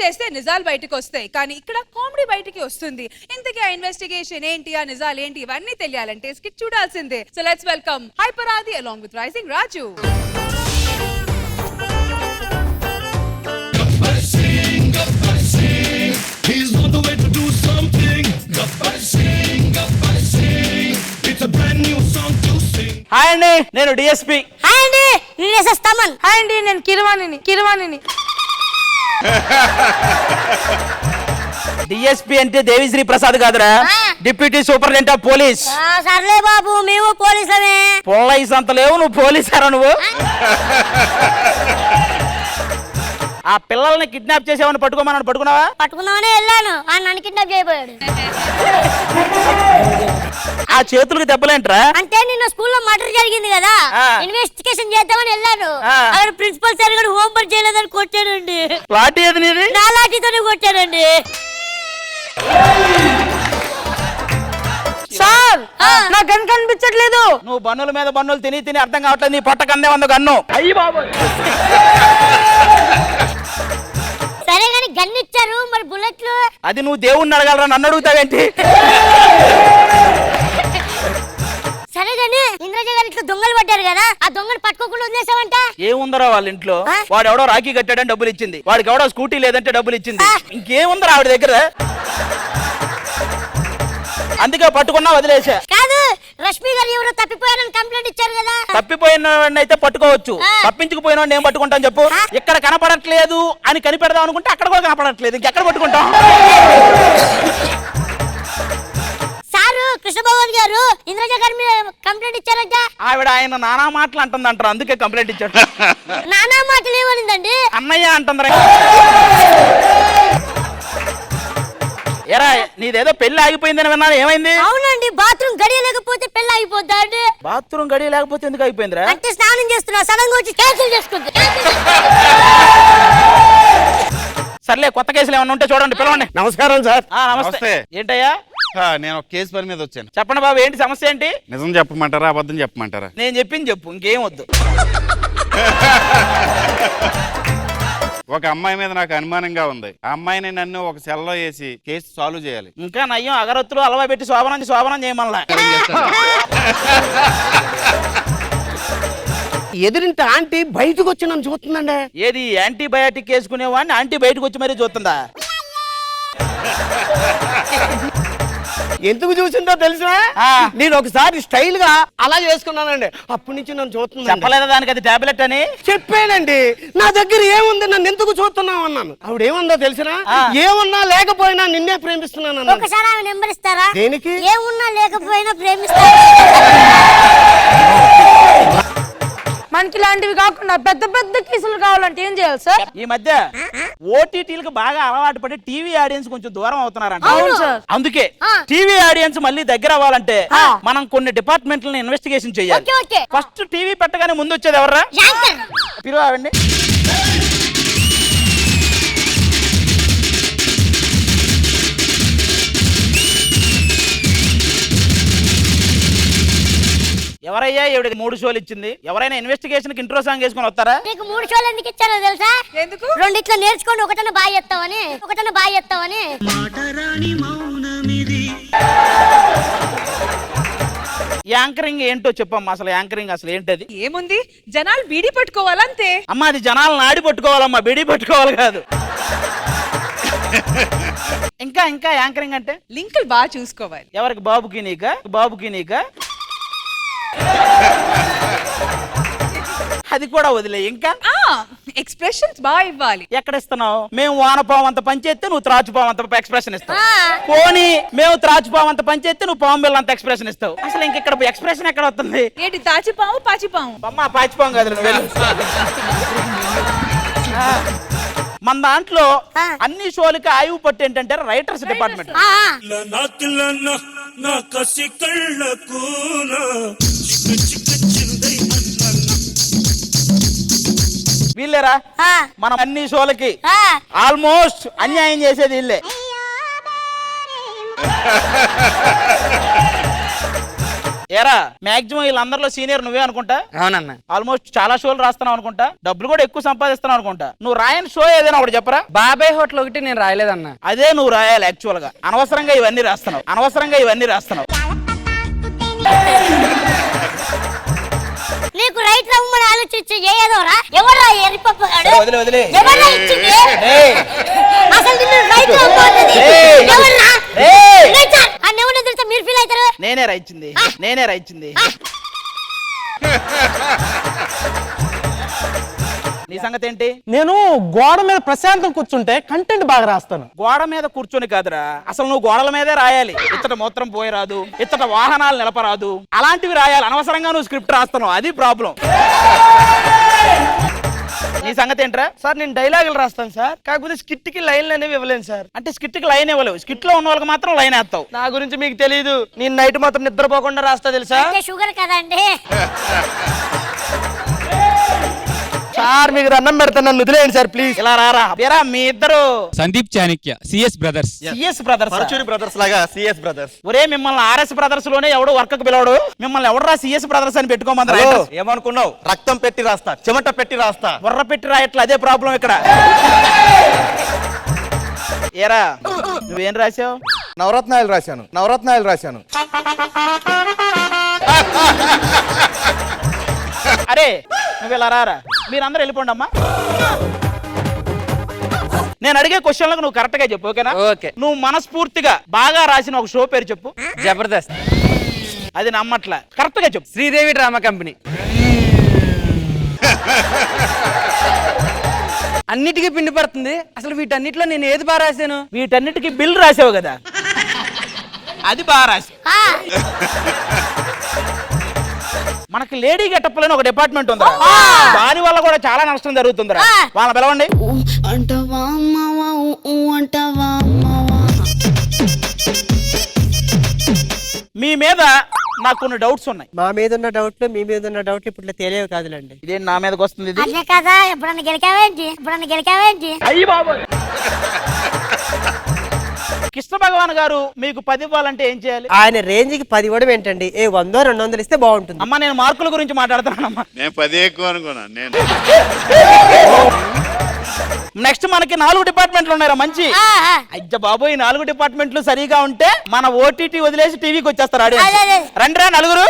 చేస్తే నిజాలు బయటకు వస్తాయి, కానీ ఇక్కడ కామెడీ బయటికి వస్తుంది. ఇంతకీ ఆ ఇన్వెస్టిగేషన్ ఏంటి, ఆ నిజాలు ఏంటి, ఇవన్నీ తెలియాలంటే స్కిట్ చూడాల్సిందే. So let's welcome hyper Aadi along with rising Raju. He's on the way to do something. Gabbar Singh, it's a brand new song to sing. Hi అండి, నేను డిఎస్పి. హాయ్ అండి, నేను ఎస్ఎస్ తమన్. హాయ్ అండి, నేను కిరవాణిని. డిఎస్పి అంటే దేవిశ్రీ ప్రసాద్ కాదురా, డిప్యూటీ సూపరింటెండెంట్ ఆఫ్ పోలీస్. సర్లే బాబు, మేము పోలీసులమే. పోలీస్ అంత లేవు, నువ్వు పోలీసారా నువ్వు? ఆ పిల్లల్ని కిడ్నాప్ చేసావని పట్టుకోమని పట్టుకున్నావా? పట్టుకుందామనే వెళ్ళాను, నన్ను కిడ్నాప్ చేయబోయాడు. ఆ చేతులకు దెబ్బలేంట్రా? అంటే నిన్న స్కూల్లో మర్డర్ జరిగింది కదా, ఇన్వెస్టిగేషన్ చేద్దామని వెళ్ళాను. అక్కడ ప్రిన్సిపల్ సార్ కూడా హోంవర్క్ చేయలేదని కొట్టాడండి. లాఠీ ఏది నీది? నా లాఠీతోనే కొట్టాడండి. సార్, నా గన్ కనిపించట్లేదు. నువ్వు బన్నుల మీద బన్నులు తిని అర్థం కావట్లేదు, నీ పొట్ట కందే ఉంది గన్ను. అయ్యి బాబు. సరే గాని గన్ ఇచ్చారు, మరి బుల్లెట్లు? అది నువ్వు దేవుణ్ణి అడగలరా, నన్ను అడుగుతావేంటి? సరే గాని ఇంద్రజ గారి ఇంట్లో దొంగలు పడ్డారు కదా, ఆ దొంగను పట్టుకోకుండా వదిలేసావంట. ఏముందరా వాళ్ళ ఇంట్లో? వాడు ఎవడో రాఖీ కట్టాడని డబ్బులు ఇచ్చింది, వాడికి ఎవడో స్కూటీ లేదంటే డబ్బులు ఇచ్చింది. ఇంకేముందరా ఆవిడ దగ్గర? అందుకే పట్టుకున్నా వదిలేసా. కాదు, రష్మి గారు ఎవరో తప్పిపోయారని కంప్లైంట్ ఇచ్చారు కదా. తప్పిపోయిన అయితే పట్టుకోవచ్చు, తప్పించుకుపోయిన నేను పట్టుకుంటాను చెప్పు. ఇక్కడ కనపడట్లేదు అని కనిపెడదాం అనుకుంటే అక్కడ కూడా కనపడట్లేదు, ఇంకెక్కడ పట్టుకుంటాం? సారు కృష్ణభగవాన్ గారు ఇంద్రజ గారి మీద కంప్లైంట్ ఇచ్చారంట. ఆవిడ ఆయన నానా మాటలు అంటుందంటారు, అందుకే కంప్లైంట్ ఇచ్చాడు. నానా మాటలు ఏమనిందండి? అన్నయ్య అంటుందిరా. ఎరా, నీదేదో పెళ్లి ఆగిపోయిందని విన్నాను, ఏమైంది? అవునండి, బాత్రూమ్ గడియలేకపోతే పెళ్లి అయిపోద్దా అండి? బాత్రూమ్ గడి లేకపోతే ఎందుకు అయిపోయిందిరా? అంటే స్నానం చేస్తున్నా, సడన్ గా వచ్చి క్యాన్సిల్ చేసుకుంది. సర్లే, కొత్త కేసులు ఏమన్నా ఉంటే చూడండి, పిలవండి. నమస్కారం సార్. నమస్తే. ఏంటయ్యా? నేను ఒక కేసు పని మీద వచ్చాను. చెప్పండి బాబు, ఏంటి సమస్య ఏంటి? నిజం చెప్పమంటారా, అబద్ధం చెప్పమంటారా? నేను చెప్పింది చెప్పు, ఇంకేం వద్దు. ఒక అమ్మాయి మీద నాకు అనుమానంగా ఉంది. ఆ అమ్మాయిని నన్ను ఒక సెల్లో వేసి కేసు సాల్వ్ చేయాలి. ఇంకా నయ్యం, అగరత్తులు అలవా పెట్టి శోభనం చేయమల్లా. ఎదురింటి ఆంటీ బయటకు వచ్చి నన్ను చూస్తుందండి. ఏది యాంటీబయాటిక్ వేసుకునేవాడిని ఆంటీ బయటకు వచ్చి మరీ చూస్తుందా? ఎందుకు చూసిందో తెలుసా? నేను ఒకసారి స్టైల్ గా అలా చేసుకున్నానండి, అప్పటి నుంచి నన్ను చూస్తుంది. చెప్పలేదా దానికి అది టాబ్లెట్ అని? చెప్పానండి, నా దగ్గర ఏముంది, నన్ను ఎందుకు చూస్తున్నావు అన్నాను. ఆవిడ ఏముందో తెలిసినా, ఏమున్నా లేకపోయినా నిన్నే ప్రేమిస్తున్నాను. ఒకసారి ఆమె నెంబర్ ఇస్తారా? దేనికి? ఏమున్నా లేకపోయినా ప్రేమిస్తారా? మనకి ఇలాంటివి కాకుండా పెద్ద పెద్ద కేసులు కావాలంటే ఏం చేయాలి సార్? ఈ మధ్య ఓటీటీలకు బాగా అలవాటు పడి టీవీ ఆడియన్స్ కొంచెం దూరం అవుతున్నారంట. అవును సార్. అందుకే టీవీ ఆడియన్స్ మళ్ళీ దగ్గర అవ్వాలంటే మనం కొన్ని డిపార్ట్మెంట్లను ఇన్వెస్టిగేషన్ చేయాలి. ఫస్ట్ టీవీ పెట్టగానే ముందు వచ్చేది ఎవర్రా? పిలువండి. ఎవరయ్యా ఈవిడకి 3 షోలు ఇచ్చింది? ఎవరైనా ఇన్వెస్టిగేషన్ కి ఇంట్రో సాంగ్ వేసుకొని వస్తారా? నీకు 3 షోలు ఎందుకు ఇచ్చారో తెలుసా? ఎందుకు? రెండిట్లో నేర్చుకోండి, ఒకటన బాగా చెప్తావని. యాంకరింగ్ ఏంటో చెప్పమ్మా, అసలు యాంకరింగ్ అసలు ఏంటది? ఏముంది, జనాలు బీడీ పట్టుకోవాలంతే. అమ్మా, అది జనాలను ఆడి పట్టుకోవాలమ్మా, బీడీ పట్టుకోవాలి కాదు. ఇంకా యాంకరింగ్ అంటే లింకులు బాగా చూసుకోవాలి. ఎవరికి? బాబుకి నీకా? అది కూడా వదిలే. ఇంకా ఎక్స్ప్రెషన్స్ బాగా ఇవ్వాలి. ఎక్కడ ఇస్తున్నావు? మేము వానపావం అంత పనిచేస్తే నువ్వు త్రాచుపావం అంత ఎక్స్ప్రెషన్ ఇస్తావు. పోనీ మేము త్రాచుపావం అంత పనిచేస్తే నువ్వు పావం బిళ్ళ అంత ఎక్స్ప్రెషన్ ఇస్తావు. అసలు ఇంక ఇక్కడ ఎక్స్ప్రెషన్ ఎక్కడ వస్తుంది? ఏంటి, తాచిపాము పాచిపాము? అమ్మా, పాచిపావం కాదు. మన దాంట్లో అన్ని షోలకి ఆయువు పట్టు ఏంటంటే రైటర్స్ డిపార్ట్మెంట్. వీళ్ళేరా మనం అన్ని షోలకి ఆల్మోస్ట్ అన్యాయం చేసేది వీళ్ళే. ఏరా మాక్సిమం వీళ్ళందరిలో సీనియర్ నువ్వే అనుకుంటా. అవునన్నా. ఆల్మోస్ట్ చాలా షోలు రాస్తున్నావు అనుకుంటా, డబ్బులు కూడా ఎక్కువ సంపాదిస్తున్నావు అనుకుంటా. నువ్వు రాయని షో ఏదైనా ఒకటి చెప్పరా. బాబాయ్ హోటల్ ఒకటి నేను రాయలేదన్నా. అదే నువ్వు రాయాలి యాక్చువల్ గా. అనవసరంగా ఇవన్నీ రాస్తున్నావు. నీకు రైట్ రమ్మని ఆలోచించి ఏదోరా ఎవరా ఎరిపప్పగాడు వదిలే ఎవరా ఇచ్చింది అసలు నిన్ను రైట్ రమ్మన్నది ఏయ్! ఎవర్రా ఏయ్! రైట్ ఆ నెవన తెలుసా మీరు ఫీల్ అవుతారు నేనే రాయించింది నీ సంగతి ఏంటి? నేను గోడ మీద ప్రశాంతం కూర్చుంటే కంటెంట్ బాగా రాస్తాను. గోడ మీద కూర్చొని కాదురా, అసలు నువ్వు గోడల మీదే రాయాలి. ఇత్తట మూత్రం పోయి రాదు, ఇత్తట వాహనాలు నిలపరాదు, అలాంటివి రాయాలి. అనవసరంగా నువ్వు స్క్రిప్ట్ రాస్తున్నావు, అది ప్రాబ్లం. నీ సంగతి ఏంట్రా? సార్ నేను డైలాగులు రాస్తాను సార్, కాకపోతే స్కిట్ కి లైన్లు అనేవి ఇవ్వలేను సార్. అంటే స్కిట్ కి లైన్ ఇవ్వలేవు, స్కిట్ లో ఉన్న వాళ్ళకి మాత్రం లైన్ వేస్తావు. నా గురించి మీకు తెలియదు, నేను నైట్ మాత్రం నిద్రపోకుండా రాస్తా తెలుసా అంటే షుగర్ కదండి సార్. మీకు దండం పెడతాను, నన్ను వదిలేయండి సార్ ప్లీజ్. ఇలా రారా. ఏరా మీ ఇద్దరు Sandeep Chanakya CS brothers. CS brothers. Brothers లాగా సిఎస్ బ్రదర్స్. ఒరే మిమ్మల్ని ఆర్ఎస్ బ్రదర్స్ లోనే ఎవడు వర్క్ కు పిలవడు, మిమ్మల్ని ఎవడరా సిఎస్ బ్రదర్స్ అని పెట్టుకోమంది. ఏమనుకున్నావు? రక్తం పెట్టి రాస్తా, చెమట పెట్టి రాస్తా. బుర్ర పెట్టి రాయట్లా, అదే ప్రాబ్లం ఇక్కడ. ఏరా నువ్వేం రాసావు? నవరత్నాలు రాశాను. అరే నువ్వు ఇలా రారా, మీరందరూ వెళ్ళిపోండి అమ్మా. నేను అడిగే క్వశ్చన్లకు నువ్వు కరెక్ట్ గా చెప్పు, ఓకేనా? ఓకే. నువ్వు మనస్ఫూర్తిగా బాగా రాసిన ఒక షో పేరు చెప్పు. జబర్దస్త్. అది నమ్మట్లా, కరెక్ట్ గా చెప్పు. Sridevi drama company. అన్నిటికీ పిండి పడుతుంది. అసలు వీటన్నిటిలో నేను ఏది బాగా రాశాను? వీటన్నిటికీ బిల్ రాసావు కదా, అది బాగా రాసి. మనకి లేడీ గెటప్లని ఒక డిపార్ట్మెంట్ ఉందా, దాని వల్ల కూడా చాలా నష్టం జరుగుతుందిరా. వాళ్ళని పిలవండి. అంటవా అమ్మావా అంటవా అమ్మావా. మీ మీద నాకు కొన్ని డౌట్స్ ఉన్నాయి. మా మీద ఉన్న డౌట్లు మీ మీద ఉన్న డౌట్లు ఇప్పుడు తెలియవు కాదులండి. ఇదేంటి నా మీదకి వస్తుంది ఇది? అదే కదా ఎప్పుడన్నా గెలికావేంటి అయ్యి బాబు. కృష్ణ భగవాన్ గారు మీకు 10 ఇవ్వాలంటే ఏం చేయాలి? ఆయన రేంజ్ కి 10 ఇవ్వడం ఏంటండి, 100 200 ఇస్తే బాగుంటుంది. అమ్మా నేను మార్కుల గురించి మాట్లాడుతున్నానమ్మా. నేను 10 ఎక్కువ అనుకున్నాను నేను. నెక్స్ట్ మనకి 4 డిపార్ట్మెంట్లు ఉన్నారా మంచి. అయ్య బాబోయ్, 4 డిపార్ట్మెంట్లు సరిగా ఉంటే మన ఓటీటీ వదిలేసి టీవీకి వచ్చేస్తారు ఆడియన్స్. రండిరా నలుగురు.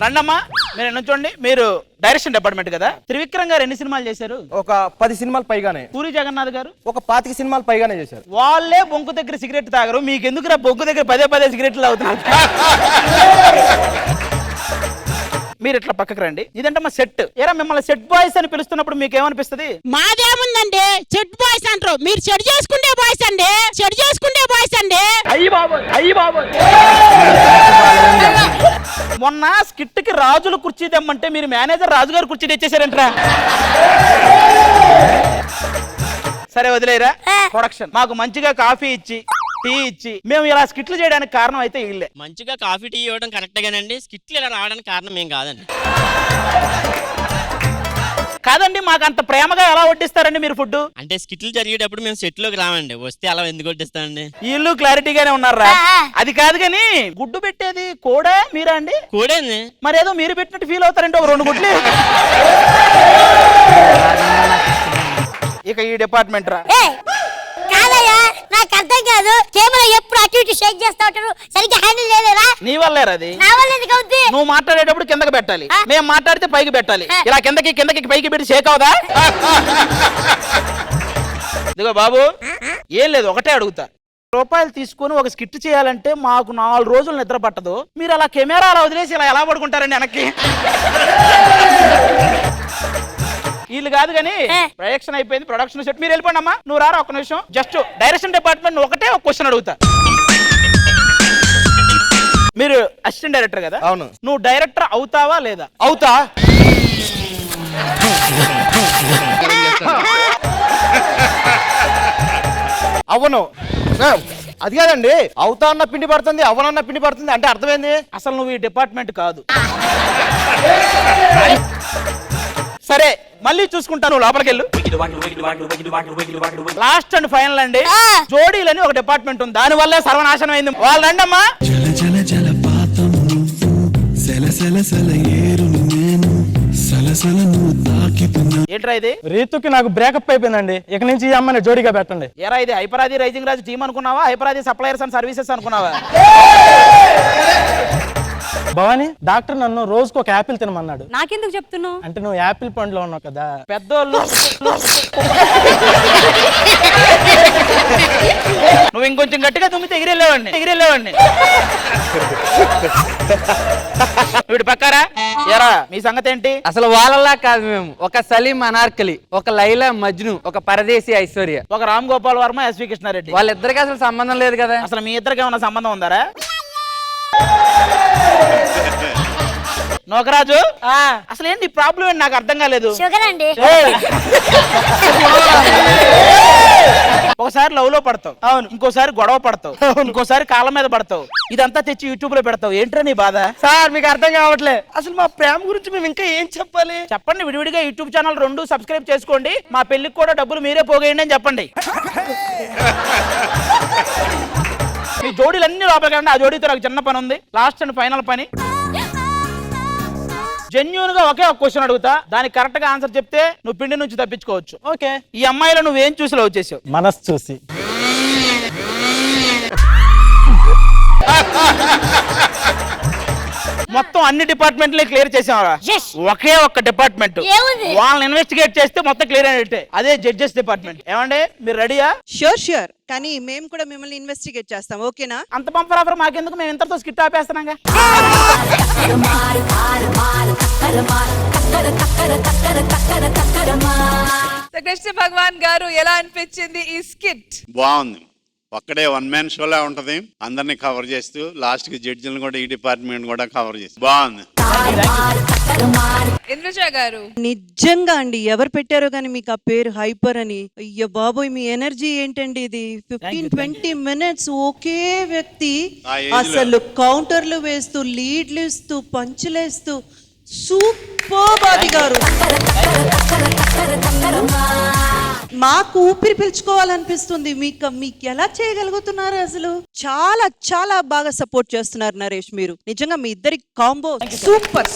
రండమ్మా, మీరు నుంచోండి. మీరు డైరెక్షన్ డిపార్ట్మెంట్ కదా. త్రివిక్రమ్ గారు ఎన్ని సినిమాలు చేశారు? ఒక 10 సినిమాలు పైగానే. పూరి జగన్నాథ్ గారు ఒక 25 సినిమాలు పైగానే చేశారు. వాళ్ళే బొంకు దగ్గర సిగరెట్ తాగరు, మీకు ఎందుకు బొంకు దగ్గర పదే సిగరెట్లు తాగుతున్నారు? మీరు ఇట్లా పక్కకు రండి. ఇదంటే మా సెట్. ఏరా మిమ్మల్ని సెట్ బాయ్స్ అని పిలుస్తున్నప్పుడు మీకు ఏమనిపిస్తుంది? మాదేముందండి చెడ్ బాయ్స్ అంటారు, మీరు చెడు చేసుకుంటే బాయ్స్ అండి. అయ్యి బాబు. మొన్న స్కిట్ కి రాజుల కుర్చీ తెమ్మంటే మీరు మేనేజర్ రాజుగారు కుర్చీ తెచ్చేసారంటరా. సరే వదిలేరా. ప్రొడక్షన్ మాకు మంచిగా కాఫీ ఇచ్చి టీ ఇచ్చి మేము ఇలా స్కిట్లు చేయడానికి కారణం అయితే వీళ్ళే. మంచిగా కాఫీ టీ ఇవ్వడం కరెక్టేగానండి, స్కిట్లు ఇలా రావడానికి కారణం ఏం కాదండి. కాదండి, మాకు అంత ప్రేమగా ఎలా వడ్డిస్తారండి మీరు ఫుడ్? అంటే స్కిట్లు జరిగేటప్పుడు మేము సెట్ లోకి రామండి, వస్తే అలా ఎందుకు వడ్డిస్తామండి? వీళ్ళు క్లారిటీగానే ఉన్నారా? అది కాదు కానీ గుడ్డు పెట్టేది కూడా మీరా అండి? కూడండి. మరేదో మీరు పెట్టినట్టు ఫీల్ అవుతారంటే ఒక 2 గుడ్లు. ఇక ఈ డిపార్ట్మెంట్ రా. కాదయ్యా నాకు అర్థం కాదు, కెమెరా ఎప్పుడు అటు ఇటు షేక్ చేస్తా ఉంటారు, సరిగ్గా హ్యాండిల్ చేయలేరా? నీ వల్లేరా అది? నా వల్ల ఎందుకు అవుద్ది? నువ్వు మాట్లాడేటప్పుడు కిందకి పెట్టాలి, మేము మాట్లాడితే పైకి పెట్టాలి. ఇలా కిందకి పైకి పెట్టి షేక్ అవుదా? ఇదిగో బాబు, ఏం లేదు, ఒకటే అడుగుతా. రూపాయలు తీసుకొని ఒక స్కిట్ చేయాలంటే మాకు 4 రోజులు నిద్ర పట్టదు. మీరు అలా కెమెరా అలా వదిలేసి ఇలా ఎలా పడుకుంటారండి వెనక్కి? వీళ్ళు కాదు కానీ ప్రొడక్షన్ అయిపోయింది, ప్రొడక్షన్ సెట్. మీరు వెళ్ళిపోండి అమ్మా. నువ్వు రారా ఒక్క నిమిషం. జస్ట్ డైరెక్షన్ డిపార్ట్మెంట్ ఒకటే ఒక క్వశ్చన్ అడుగుతా. మీరు అసిస్టెంట్ డైరెక్టర్ కదా? అవును. నువ్వు డైరెక్టర్ అవుతావా లేదా? అవుతా. అవును. అది కాదండి, అవుతా అన్న పిండి పడుతుంది, అవనన్న పిండి పడుతుంది అంటే అర్థమైంది. అసలు నువ్వు ఈ డిపార్ట్మెంట్ కాదు. సరే మళ్ళీ చూసుకుంటాను, లోపలికి వెళ్ళు. లాస్ట్ అండ్ ఫైనల్ అండి, జోడీలని ఒక డిపార్ట్మెంట్ ఉంది, దాని వల్లే సర్వనాశనం అయింది. వాళ్ళు రండి అమ్మా. జల జల జలపాతం నువ్వు, సెల సెల సెల ఏరును నేను, సలసల నువ్వు తాకితున్నా. ఏంట్రా ఇది? రీతుకి నాకు బ్రేకప్ అయిపోయిందండి, ఇక నుంచి ఈ అమ్మాయిని జోడిగా పెట్టండి. ఎరా ఇది హైపరాది రైజింగ్ రాజు టీం అనుకున్నావా, హైపరాది సప్లయర్స్ అండ్ సర్వీసెస్ అనుకున్నావా? భవాని, డాక్టర్ నన్ను రోజుకు ఒక యాపిల్ తినమన్నాడు. నాకెందుకు చెప్తున్నావు? అంటే నువ్వు యాపిల్ పండులో ఉన్నావు కదా. పెద్దోళ్ళు నువ్వు ఇంకొంచెం గట్టిగా తుమ్మితే ఎగిరెళ్ళేవాడిని. వీడు పక్కారా? ఎరా మీ సంగతి ఏంటి? అసలు వాళ్ళలా కాదు మేము, ఒక సలీం అనార్కలి, ఒక లైలా మజ్ను, ఒక పరదేశీ ఐశ్వర్య, ఒక రామ్ గోపాల్ వర్మ, ఎస్వి కృష్ణారెడ్డి. వాళ్ళిద్దరికి అసలు సంబంధం లేదు కదా. అసలు మీ ఇద్దరికి ఏమైనా సంబంధం ఉందారా? నోకరాజు, అసలు ఏంటి ప్రాబ్లం ఏంటి నాకు అర్థం కాలేదు. షుగర్ అండి. ఒకసారి లవ్ లో పడతావు, అవును, ఇంకోసారి గొడవ పడతావు, ఇంకోసారి కాళ్ళ మీద పడతావు, ఇదంతా తెచ్చి యూట్యూబ్ లో పెడతావు. ఏంట్రా నీ బాధ? సార్ మీకు అర్థం కావట్లే, అసలు మా ప్రేమ గురించి మేము ఇంకా ఏం చెప్పాలి? చెప్పండి, విడివిడిగా యూట్యూబ్ ఛానల్ 2 సబ్స్క్రైబ్ చేసుకోండి, మా పెళ్లికి కూడా డబ్బులు మీరే పోగేయండి అని చెప్పండి. మీ జోడీలన్నీ లోపలికి రండి. ఆ జోడీతో నాకు చిన్న పని ఉంది, లాస్ట్ అండ్ ఫైనల్ పని. జెన్యూన్ గా ఒకే ఒక క్వశ్చన్ అడుగుతా, దానికి కరెక్ట్ గా ఆన్సర్ చెప్తే నువ్వు పిండి నుంచి తప్పించుకోవచ్చు. ఓకే. ఈ అమ్మాయిలో నువ్వేం చూసి లవ్ చేసావు? మనసు చూసి. మొత్తం అన్ని డిపార్ట్మెంట్లే క్లియర్ చేసావరా? ఒకే ఒక్క డిపార్ట్మెంట్ వాళ్ళని ఇన్వెస్టిగేట్ చేస్తే మొత్తం క్లియర్ అయినట్టే, అదే జడ్జెస్ డిపార్ట్మెంట్. ఏమండి మీరు రెడీయా? షూర్ కానీ మేము కూడా మిమ్మల్ని ఇన్వెస్టిగేట్ చేస్తాం, ఓకేనా? అంత పంపర్ ఆఫర్ మాకెందుకు, మేము ఇంతతో స్కిట్ ఆపేస్తున్నాగా. కృష్ణ భగవాన్ గారు ఎలా అనిపించింది ఈ స్కిట్? బాగుంది. ఒక్కడే వన్ మ్యాన్ షోలా ఉంటది, అందరినీ కవర్ చేస్తూ లాస్ట్ కి జడ్జిలను కూడా ఈ డిపార్ట్మెంట్ కూడా కవర్ చేస్తూ బాగుంది. ఇంద్రజ గారు, నిజంగా అండి, ఎవరు పెట్టారో కానీ మీకు ఆ పేరు హైపర్ అని, అయ్యో బాబోయ్ మీ ఎనర్జీ ఏంటండి ఇది. 15-20 మినిట్స్ ఒకే వ్యక్తి అసలు కౌంటర్లు వేస్తూ, లీడ్లు ఇస్తూ, పంచులేస్తూ, సూపర్ బాబీ గారు. మాకు ఊపిరి పీల్చుకోవాలనిపిస్తుంది. మీకు ఎలా చేయగలుగుతున్నారు? అసలు చాలా చాలా బాగా సపోర్ట్ చేస్తున్నారు నరేష్ మీరు. నిజంగా మీ ఇద్దరి కాంబో సూపర్.